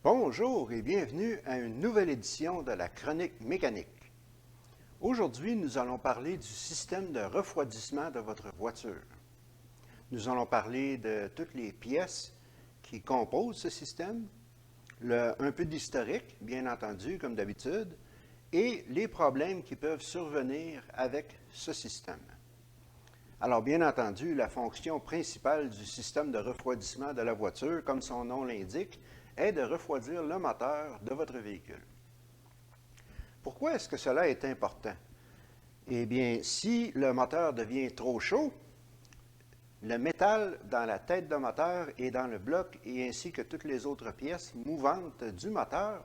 Bonjour et bienvenue à une nouvelle édition de la Chronique mécanique. Aujourd'hui, nous allons parler du système de refroidissement de votre voiture. Nous allons parler de toutes les pièces qui composent ce système, un peu d'historique, bien entendu, comme d'habitude, et les problèmes qui peuvent survenir avec ce système. Alors, bien entendu, la fonction principale du système de refroidissement de la voiture, comme son nom l'indique, est de refroidir le moteur de votre véhicule. Pourquoi est-ce que cela est important? Eh bien, si le moteur devient trop chaud, le métal dans la tête de moteur et dans le bloc, et ainsi que toutes les autres pièces mouvantes du moteur,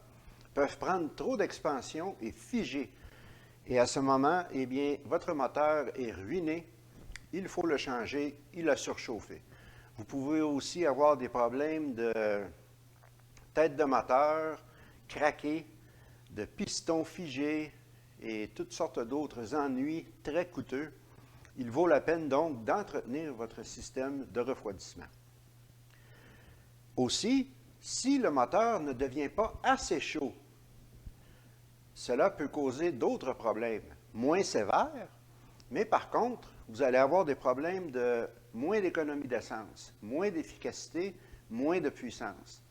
peuvent prendre trop d'expansion et figer. Et à ce moment, eh bien, votre moteur est ruiné, il faut le changer, il a surchauffé. Vous pouvez aussi avoir des problèmes de tête de moteur craquée, de pistons figés et toutes sortes d'autres ennuis très coûteux. Il vaut la peine donc d'entretenir votre système de refroidissement. Aussi, si le moteur ne devient pas assez chaud, cela peut causer d'autres problèmes, moins sévères, mais par contre, vous allez avoir des problèmes de moins d'économie d'essence, moins d'efficacité, moins de puissance.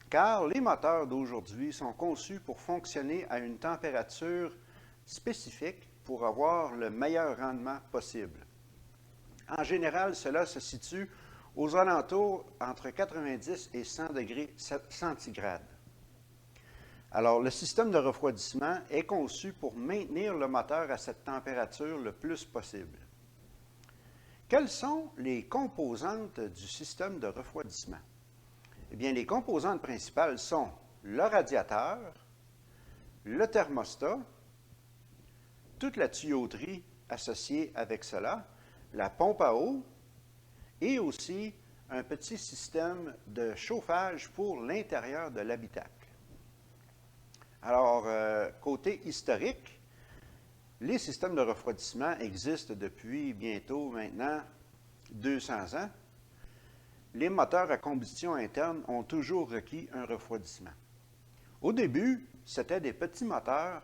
Car les moteurs d'aujourd'hui sont conçus pour fonctionner à une température spécifique pour avoir le meilleur rendement possible. En général, cela se situe aux alentours entre 90 et 100 degrés centigrades. Alors, le système de refroidissement est conçu pour maintenir le moteur à cette température le plus possible. Quelles sont les composantes du système de refroidissement? Eh bien, les composantes principales sont le radiateur, le thermostat, toute la tuyauterie associée avec cela, la pompe à eau et aussi un petit système de chauffage pour l'intérieur de l'habitacle. Alors, côté historique, les systèmes de refroidissement existent depuis bientôt maintenant 200 ans. Les moteurs à combustion interne ont toujours requis un refroidissement. Au début, c'était des petits moteurs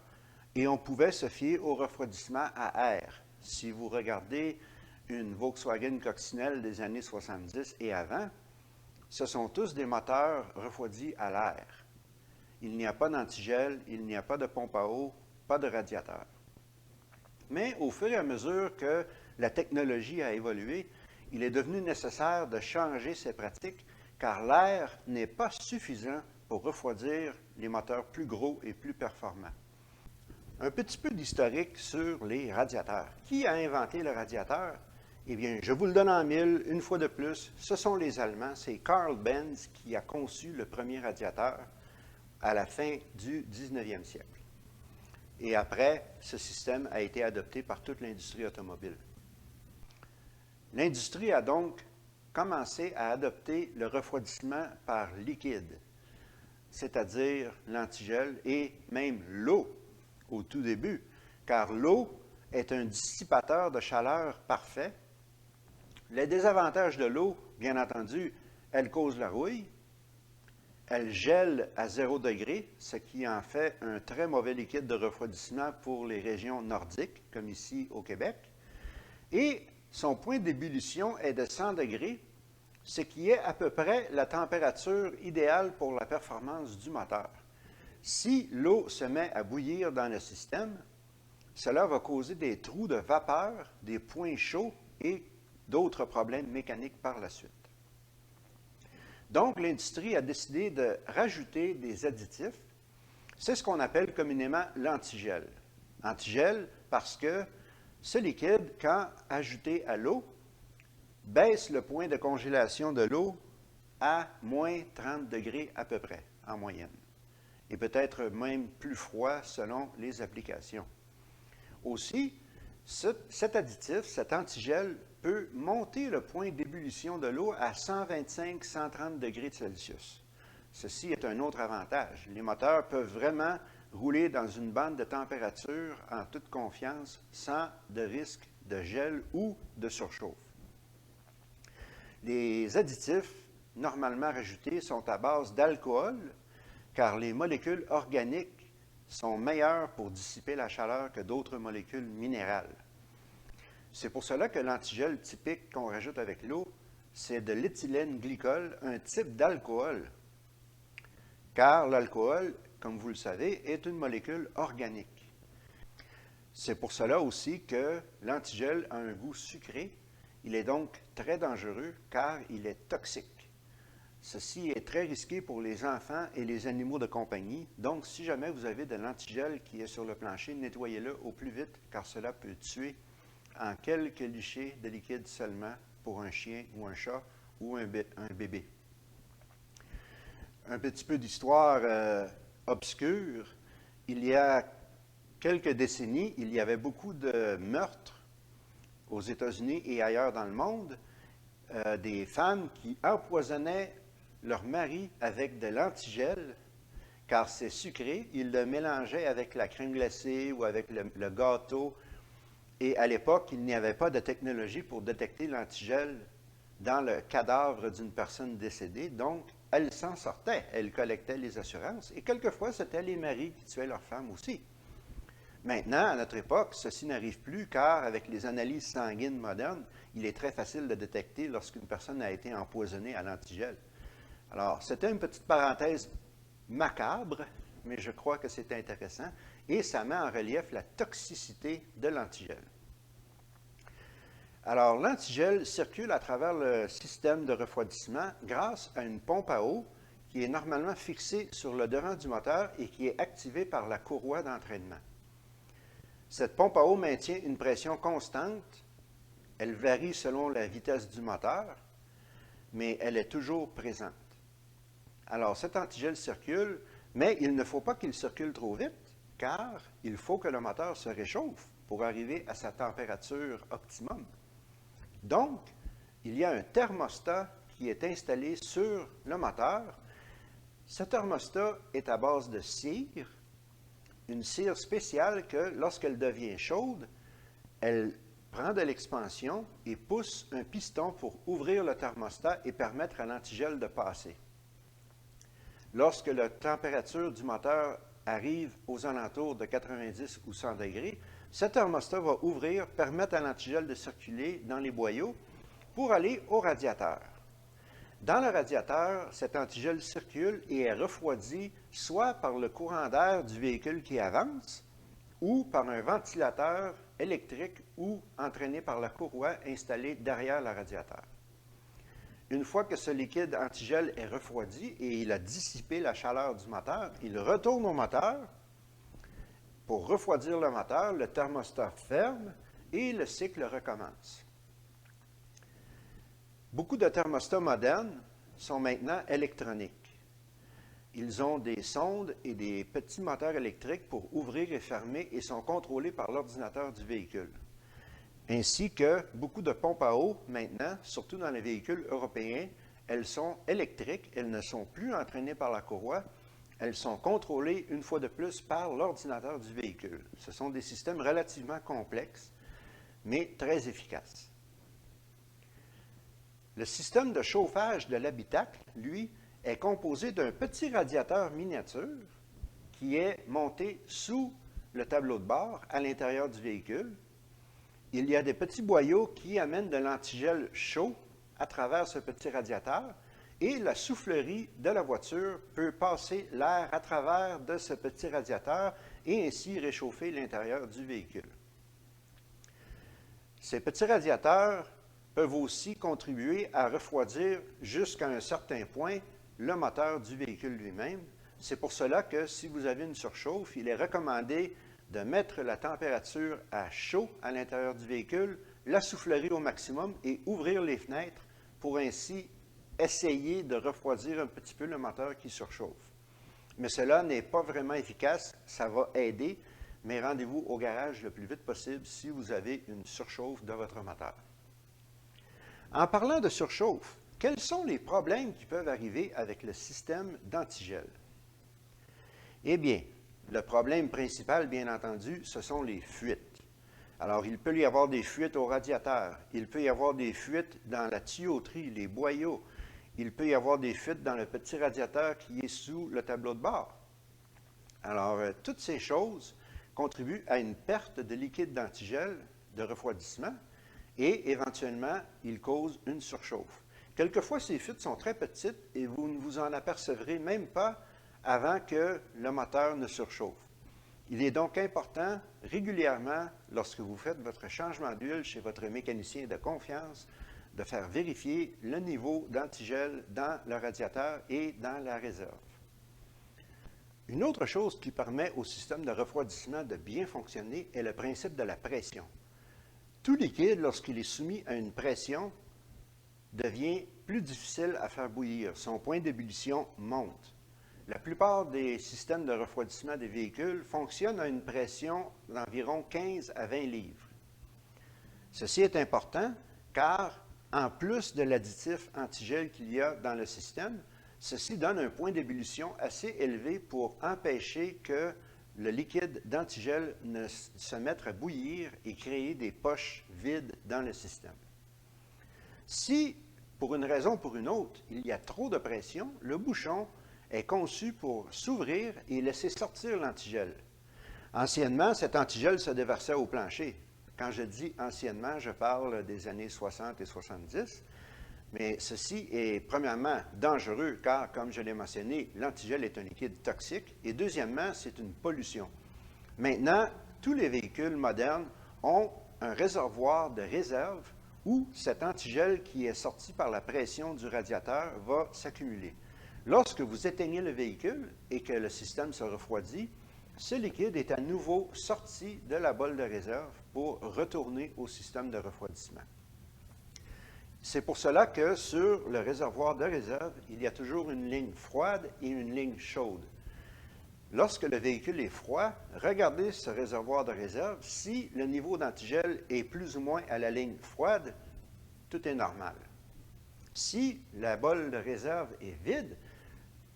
et on pouvait se fier au refroidissement à air. Si vous regardez une Volkswagen Coccinelle des années 70 et avant, ce sont tous des moteurs refroidis à l'air. Il n'y a pas d'antigel, il n'y a pas de pompe à eau, pas de radiateur. Mais au fur et à mesure que la technologie a évolué, il est devenu nécessaire de changer ces pratiques car l'air n'est pas suffisant pour refroidir les moteurs plus gros et plus performants. Un petit peu d'historique sur les radiateurs. Qui a inventé le radiateur? Eh bien, je vous le donne en mille, une fois de plus, ce sont les Allemands, c'est Carl Benz qui a conçu le premier radiateur à la fin du 19e siècle. Et après, ce système a été adopté par toute l'industrie automobile. L'industrie a donc commencé à adopter le refroidissement par liquide, c'est-à-dire l'antigel et même l'eau au tout début, car l'eau est un dissipateur de chaleur parfait. Les désavantages de l'eau, bien entendu, elle cause la rouille, elle gèle à 0 degré, ce qui en fait un très mauvais liquide de refroidissement pour les régions nordiques, comme ici au Québec, et son point d'ébullition est de 100 degrés, ce qui est à peu près la température idéale pour la performance du moteur. Si l'eau se met à bouillir dans le système, cela va causer des trous de vapeur, des points chauds et d'autres problèmes mécaniques par la suite. Donc, l'industrie a décidé de rajouter des additifs. C'est ce qu'on appelle communément l'antigel. Antigel parce que ce liquide, quand ajouté à l'eau, baisse le point de congélation de l'eau à moins 30 degrés à peu près, en moyenne. Et peut-être même plus froid selon les applications. Aussi, cet additif, cet antigel, peut monter le point d'ébullition de l'eau à 125-130 degrés Celsius. Ceci est un autre avantage. Les moteurs peuvent vraiment rouler dans une bande de température en toute confiance sans de risque de gel ou de surchauffe. Les additifs normalement rajoutés sont à base d'alcool, car les molécules organiques sont meilleures pour dissiper la chaleur que d'autres molécules minérales. C'est pour cela que l'antigel typique qu'on rajoute avec l'eau, c'est de l'éthylène glycol, un type d'alcool, car l'alcool, comme vous le savez, est une molécule organique. C'est pour cela aussi que l'antigel a un goût sucré. Il est donc très dangereux car il est toxique. Ceci est très risqué pour les enfants et les animaux de compagnie. Donc, si jamais vous avez de l'antigel qui est sur le plancher, nettoyez-le au plus vite car cela peut tuer en quelques lichées de liquide seulement pour un chien ou un chat ou un bébé. Un petit peu d'histoire obscure. Il y a quelques décennies, il y avait beaucoup de meurtres aux États-Unis et ailleurs dans le monde, des femmes qui empoisonnaient leur mari avec de l'antigel, car c'est sucré. Ils le mélangeaient avec la crème glacée ou avec le gâteau. Et à l'époque, il n'y avait pas de technologie pour détecter l'antigel dans le cadavre d'une personne décédée. Donc, elles s'en sortaient. Elles collectaient les assurances. Et quelquefois, c'était les maris qui tuaient leurs femmes aussi. Maintenant, à notre époque, ceci n'arrive plus car avec les analyses sanguines modernes, il est très facile de détecter lorsqu'une personne a été empoisonnée à l'antigel. Alors, c'était une petite parenthèse macabre, mais je crois que c'est intéressant et ça met en relief la toxicité de l'antigel. Alors, l'antigel circule à travers le système de refroidissement grâce à une pompe à eau qui est normalement fixée sur le devant du moteur et qui est activée par la courroie d'entraînement. Cette pompe à eau maintient une pression constante. Elle varie selon la vitesse du moteur, mais elle est toujours présente. Alors, cet antigel circule, mais il ne faut pas qu'il circule trop vite, car il faut que le moteur se réchauffe pour arriver à sa température optimum. Donc, il y a un thermostat qui est installé sur le moteur. Ce thermostat est à base de cire, une cire spéciale que, lorsqu'elle devient chaude, elle prend de l'expansion et pousse un piston pour ouvrir le thermostat et permettre à l'antigel de passer. Lorsque la température du moteur arrive aux alentours de 90 ou 100 degrés, ce thermostat va ouvrir, permettre à l'antigel de circuler dans les boyaux pour aller au radiateur. Dans le radiateur, cet antigel circule et est refroidi soit par le courant d'air du véhicule qui avance ou par un ventilateur électrique ou entraîné par la courroie installée derrière le radiateur. Une fois que ce liquide antigel est refroidi et il a dissipé la chaleur du moteur, il retourne au moteur. Pour refroidir le moteur, le thermostat ferme et le cycle recommence. Beaucoup de thermostats modernes sont maintenant électroniques. Ils ont des sondes et des petits moteurs électriques pour ouvrir et fermer et sont contrôlés par l'ordinateur du véhicule. Ainsi que beaucoup de pompes à eau maintenant, surtout dans les véhicules européens, elles sont électriques, elles ne sont plus entraînées par la courroie, elles sont contrôlées une fois de plus par l'ordinateur du véhicule. Ce sont des systèmes relativement complexes, mais très efficaces. Le système de chauffage de l'habitacle, lui, est composé d'un petit radiateur miniature qui est monté sous le tableau de bord à l'intérieur du véhicule. Il y a des petits boyaux qui amènent de l'antigel chaud à travers ce petit radiateur et la soufflerie de la voiture peut passer l'air à travers de ce petit radiateur et ainsi réchauffer l'intérieur du véhicule. Ces petits radiateurs peuvent aussi contribuer à refroidir jusqu'à un certain point le moteur du véhicule lui-même. C'est pour cela que si vous avez une surchauffe, il est recommandé de mettre la température à chaud à l'intérieur du véhicule, la soufflerie au maximum et ouvrir les fenêtres pour ainsi essayer de refroidir un petit peu le moteur qui surchauffe. Mais cela n'est pas vraiment efficace, ça va aider, mais rendez-vous au garage le plus vite possible si vous avez une surchauffe de votre moteur. En parlant de surchauffe, quels sont les problèmes qui peuvent arriver avec le système d'antigel? Eh bien, le problème principal, bien entendu, ce sont les fuites. Alors, il peut y avoir des fuites au radiateur, il peut y avoir des fuites dans la tuyauterie, les boyaux, il peut y avoir des fuites dans le petit radiateur qui est sous le tableau de bord. Alors, toutes ces choses contribuent à une perte de liquide d'antigel, de refroidissement, et éventuellement, ils causent une surchauffe. Quelquefois, ces fuites sont très petites et vous ne vous en apercevrez même pas avant que le moteur ne surchauffe. Il est donc important, régulièrement, lorsque vous faites votre changement d'huile chez votre mécanicien de confiance, de faire vérifier le niveau d'antigel dans le radiateur et dans la réserve. Une autre chose qui permet au système de refroidissement de bien fonctionner est le principe de la pression. Tout liquide, lorsqu'il est soumis à une pression, devient plus difficile à faire bouillir. Son point d'ébullition monte. La plupart des systèmes de refroidissement des véhicules fonctionnent à une pression d'environ 15 à 20 livres. Ceci est important car, en plus de l'additif antigel qu'il y a dans le système, ceci donne un point d'ébullition assez élevé pour empêcher que le liquide d'antigel ne se mette à bouillir et créer des poches vides dans le système. Si, pour une raison ou pour une autre, il y a trop de pression, le bouchon est conçu pour s'ouvrir et laisser sortir l'antigel. Anciennement, cet antigel se déversait au plancher. Quand je dis anciennement, je parle des années 60 et 70, mais ceci est premièrement dangereux car, comme je l'ai mentionné, l'antigel est un liquide toxique et deuxièmement, c'est une pollution. Maintenant, tous les véhicules modernes ont un réservoir de réserve où cet antigel qui est sorti par la pression du radiateur va s'accumuler. Lorsque vous éteignez le véhicule et que le système se refroidit, ce liquide est à nouveau sorti de la bolle de réserve pour retourner au système de refroidissement. C'est pour cela que sur le réservoir de réserve, il y a toujours une ligne froide et une ligne chaude. Lorsque le véhicule est froid, regardez ce réservoir de réserve. Si le niveau d'antigel est plus ou moins à la ligne froide, tout est normal. Si la bolle de réserve est vide,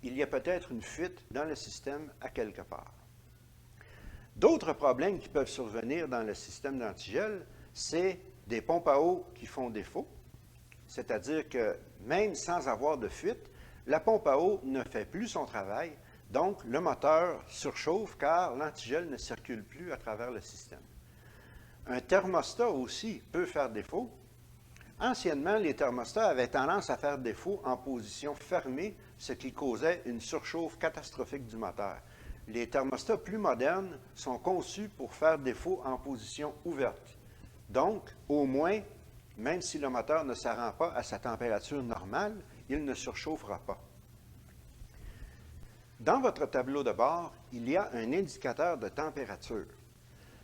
il y a peut-être une fuite dans le système à quelque part. D'autres problèmes qui peuvent survenir dans le système d'antigel, c'est des pompes à eau qui font défaut, c'est-à-dire que même sans avoir de fuite, la pompe à eau ne fait plus son travail, donc le moteur surchauffe car l'antigel ne circule plus à travers le système. Un thermostat aussi peut faire défaut. Anciennement, les thermostats avaient tendance à faire défaut en position fermée, ce qui causait une surchauffe catastrophique du moteur. Les thermostats plus modernes sont conçus pour faire défaut en position ouverte. Donc, au moins, même si le moteur ne se rend pas à sa température normale, il ne surchauffera pas. Dans votre tableau de bord, il y a un indicateur de température.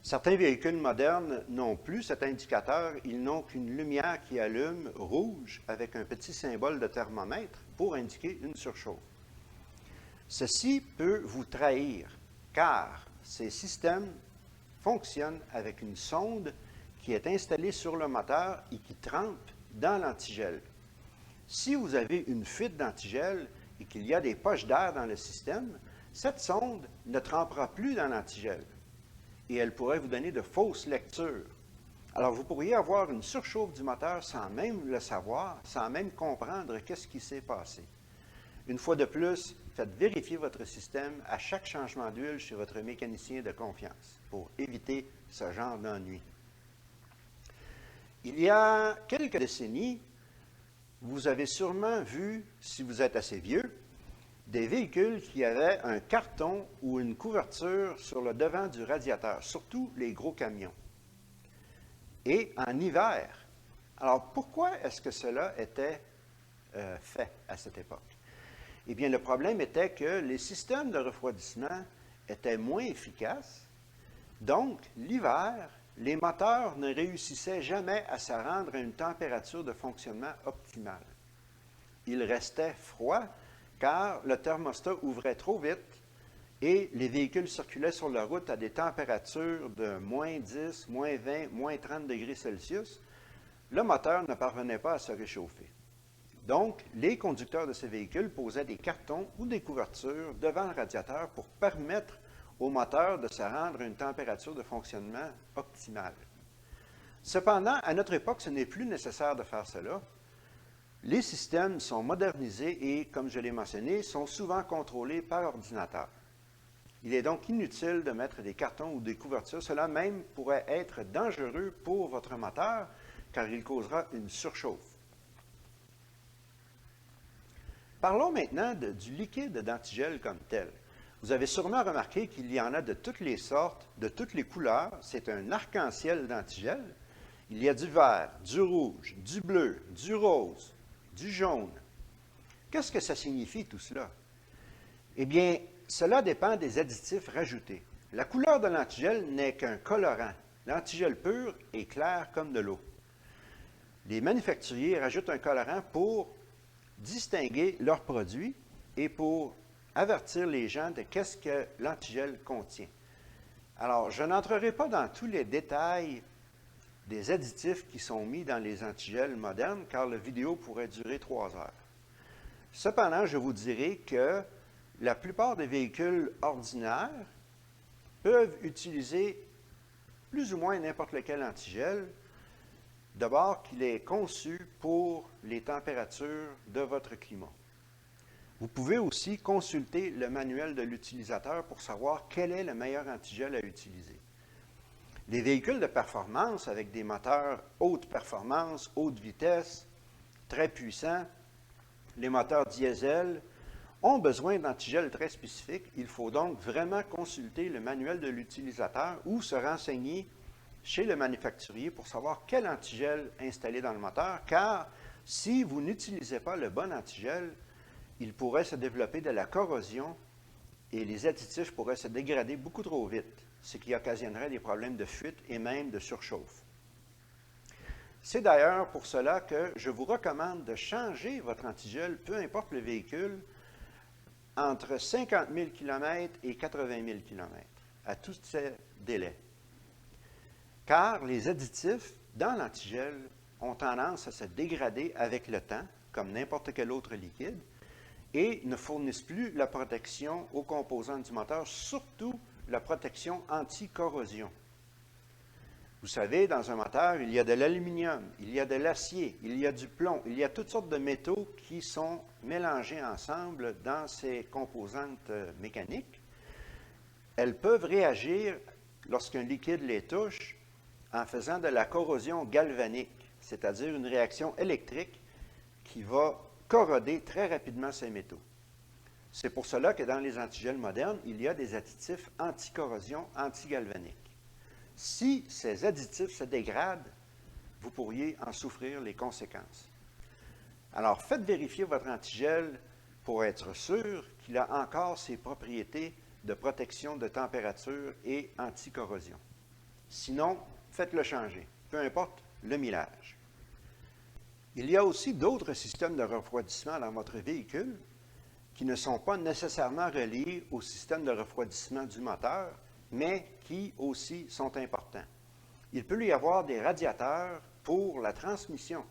Certains véhicules modernes n'ont plus cet indicateur, ils n'ont qu'une lumière qui allume rouge avec un petit symbole de thermomètre pour indiquer une surchauffe. Ceci peut vous trahir, car ces systèmes fonctionnent avec une sonde qui est installée sur le moteur et qui trempe dans l'antigel. Si vous avez une fuite d'antigel et qu'il y a des poches d'air dans le système, cette sonde ne trempera plus dans l'antigel et elle pourrait vous donner de fausses lectures. Alors, vous pourriez avoir une surchauffe du moteur sans même le savoir, sans même comprendre qu'est-ce qui s'est passé. Une fois de plus, faites vérifier votre système à chaque changement d'huile chez votre mécanicien de confiance pour éviter ce genre d'ennui. Il y a quelques décennies, vous avez sûrement vu, si vous êtes assez vieux, des véhicules qui avaient un carton ou une couverture sur le devant du radiateur, surtout les gros camions. Et en hiver. Alors, pourquoi est-ce que cela était fait à cette époque? Eh bien, le problème était que les systèmes de refroidissement étaient moins efficaces. Donc, l'hiver, les moteurs ne réussissaient jamais à se rendre à une température de fonctionnement optimale. Ils restaient froids car le thermostat ouvrait trop vite et les véhicules circulaient sur la route à des températures de moins 10, moins 20, moins 30 degrés Celsius. Le moteur ne parvenait pas à se réchauffer. Donc, les conducteurs de ces véhicules posaient des cartons ou des couvertures devant le radiateur pour permettre au moteur de se rendre à une température de fonctionnement optimale. Cependant, à notre époque, ce n'est plus nécessaire de faire cela. Les systèmes sont modernisés et, comme je l'ai mentionné, sont souvent contrôlés par ordinateur. Il est donc inutile de mettre des cartons ou des couvertures. Cela même pourrait être dangereux pour votre moteur car il causera une surchauffe. Parlons maintenant du liquide d'antigel comme tel. Vous avez sûrement remarqué qu'il y en a de toutes les sortes, de toutes les couleurs. C'est un arc-en-ciel d'antigel. Il y a du vert, du rouge, du bleu, du rose, du jaune. Qu'est-ce que ça signifie tout cela? Eh bien, cela dépend des additifs rajoutés. La couleur de l'antigel n'est qu'un colorant. L'antigel pur est clair comme de l'eau. Les manufacturiers rajoutent un colorant pour distinguer leurs produits et pour avertir les gens de qu'est-ce que l'antigel contient. Alors, je n'entrerai pas dans tous les détails des additifs qui sont mis dans les antigels modernes, car la vidéo pourrait durer 3 heures. Cependant, je vous dirai que la plupart des véhicules ordinaires peuvent utiliser plus ou moins n'importe lequel antigel, d'abord qu'il est conçu pour les températures de votre climat. Vous pouvez aussi consulter le manuel de l'utilisateur pour savoir quel est le meilleur antigel à utiliser. Les véhicules de performance avec des moteurs haute performance, haute vitesse, très puissants, les moteurs diesel, ont besoin d'antigels très spécifiques. Il faut donc vraiment consulter le manuel de l'utilisateur ou se renseigner chez le manufacturier pour savoir quel antigel installer dans le moteur, car si vous n'utilisez pas le bon antigel, il pourrait se développer de la corrosion et les additifs pourraient se dégrader beaucoup trop vite, ce qui occasionnerait des problèmes de fuite et même de surchauffe. C'est d'ailleurs pour cela que je vous recommande de changer votre antigel, peu importe le véhicule, entre 50 000 km et 80 000 km, à tous ces délais. Car les additifs dans l'antigel ont tendance à se dégrader avec le temps, comme n'importe quel autre liquide, et ne fournissent plus la protection aux composants du moteur, surtout la protection anti-corrosion. Vous savez, dans un moteur, il y a de l'aluminium, il y a de l'acier, il y a du plomb, il y a toutes sortes de métaux qui sont mélangés ensemble dans ces composantes mécaniques. Elles peuvent réagir lorsqu'un liquide les touche en faisant de la corrosion galvanique, c'est-à-dire une réaction électrique qui va corroder très rapidement ces métaux. C'est pour cela que dans les antigels modernes, il y a des additifs anti-corrosion, anti-galvaniques. Si ces additifs se dégradent, vous pourriez en souffrir les conséquences. Alors, faites vérifier votre antigel pour être sûr qu'il a encore ses propriétés de protection de température et anti-corrosion. Sinon, faites-le changer, peu importe le millage. Il y a aussi d'autres systèmes de refroidissement dans votre véhicule qui ne sont pas nécessairement reliés au système de refroidissement du moteur, mais qui aussi sont importants. Il peut y avoir des radiateurs pour la transmission,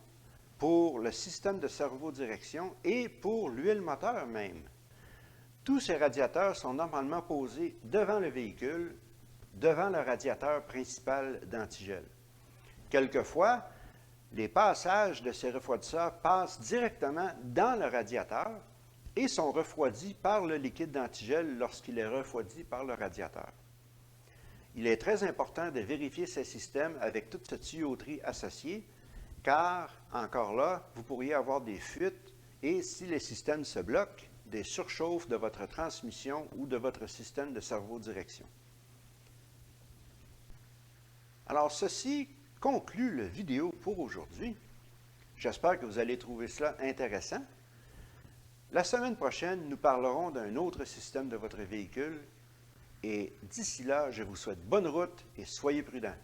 pour le système de servo-direction et pour l'huile moteur même. Tous ces radiateurs sont normalement posés devant le véhicule, devant le radiateur principal d'antigel. Quelquefois, les passages de ces refroidisseurs passent directement dans le radiateur et sont refroidis par le liquide d'antigel lorsqu'il est refroidi par le radiateur. Il est très important de vérifier ces systèmes avec toute cette tuyauterie associée, car, encore là, vous pourriez avoir des fuites et si les systèmes se bloquent, des surchauffes de votre transmission ou de votre système de servo-direction. Alors, ceci conclut la vidéo pour aujourd'hui. J'espère que vous allez trouver cela intéressant. La semaine prochaine, nous parlerons d'un autre système de votre véhicule. Et d'ici là, je vous souhaite bonne route et soyez prudents.